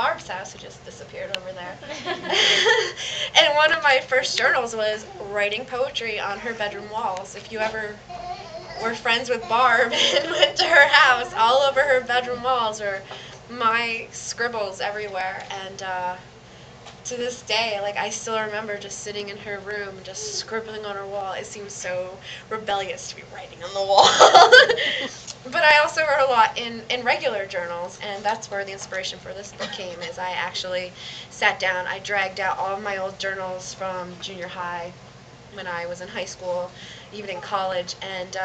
Barb's house, who just disappeared over there. And one of my first journals was writing poetry on her bedroom walls. If you ever were friends with Barb and went to her house, all over her bedroom walls are my scribbles everywhere. And to this day, like, I still remember just sitting in her room, just scribbling on her wall. It seems so rebellious to be writing on the wall. But I also wrote a lot in regular journals, and that's where the inspiration for this book came, is I actually sat down, I dragged out all of my old journals from junior high, when I was in high school, even in college, and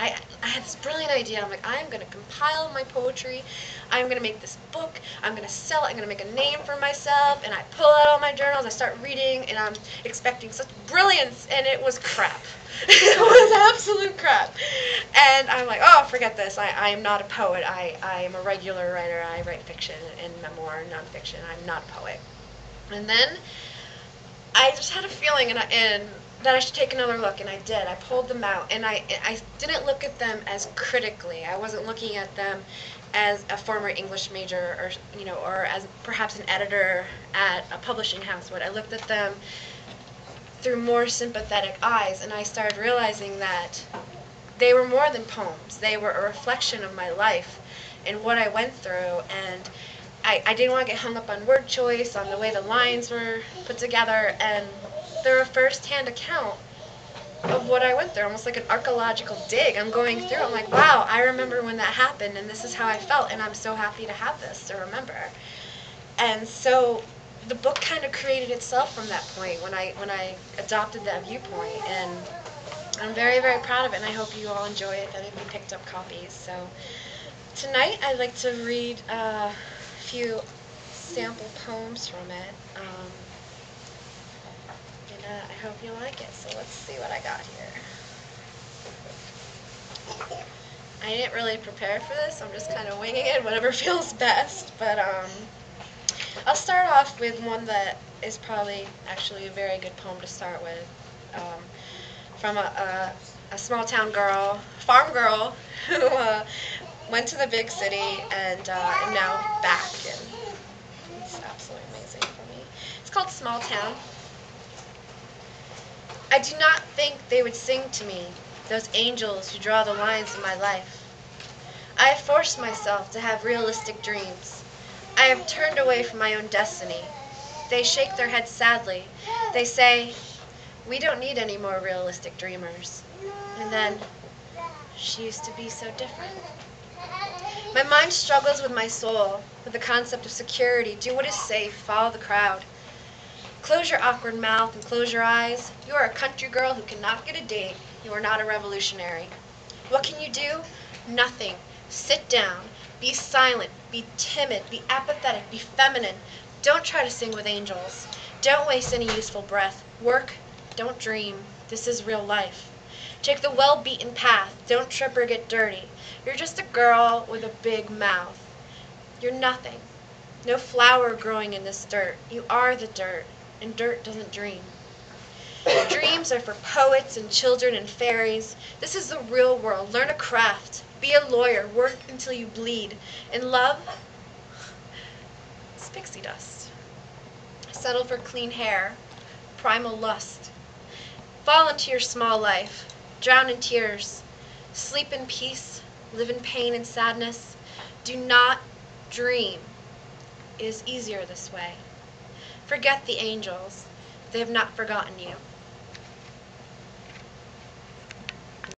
I had this brilliant idea. I'm like, I'm going to compile my poetry, I'm going to make this book, I'm going to sell it, I'm going to make a name for myself, and I pull out all my journals, I start reading, and I'm expecting such brilliance, and it was crap. It was absolute crap. And I'm like, oh, forget this, I am not a poet, I am a regular writer, I write fiction and memoir, nonfiction, I'm not a poet. And then I just had a feeling and that I should take another look, and I did. I pulled them out, and I didn't look at them as critically. I wasn't looking at them as a former English major, or or as perhaps an editor at a publishing house would. I looked at them through more sympathetic eyes, and I started realizing that they were more than poems. They were a reflection of my life and what I went through, and I didn't want to get hung up on word choice, on the way the lines were put together, and they're a first-hand account of what I went through, almost like an archaeological dig. I'm going through, I'm like, wow, I remember when that happened, and this is how I felt, and I'm so happy to have this to remember. And so the book kind of created itself from that point, when I adopted that viewpoint, and I'm very, very proud of it, and I hope you all enjoy it, that if you picked up copies. So tonight I'd like to read a few sample poems from it. I hope you like it. So let's see what I got here. I didn't really prepare for this. I'm just kind of winging it, whatever feels best. But I'll start off with one that is probably actually a very good poem to start with. From a small town girl, farm girl, who went to the big city and am now back. And it's absolutely amazing for me. It's called Small Town. I do not think they would sing to me, those angels who draw the lines in my life. I have forced myself to have realistic dreams. I have turned away from my own destiny. They shake their heads sadly. They say, we don't need any more realistic dreamers. And then, she used to be so different. My mind struggles with my soul, with the concept of security. Do what is safe, follow the crowd. Close your awkward mouth and close your eyes. You are a country girl who cannot get a date. You are not a revolutionary. What can you do? Nothing. Sit down. Be silent. Be timid. Be apathetic. Be feminine. Don't try to sing with angels. Don't waste any useful breath. Work. Don't dream. This is real life. Take the well-beaten path. Don't trip or get dirty. You're just a girl with a big mouth. You're nothing. No flower growing in this dirt. You are the dirt. And dirt doesn't dream. Dreams are for poets and children and fairies. This is the real world. Learn a craft. Be a lawyer. Work until you bleed. And love? It's pixie dust. Settle for clean hair. Primal lust. Fall into your small life. Drown in tears. Sleep in peace. Live in pain and sadness. Do not dream. It is easier this way. Forget the angels. They have not forgotten you.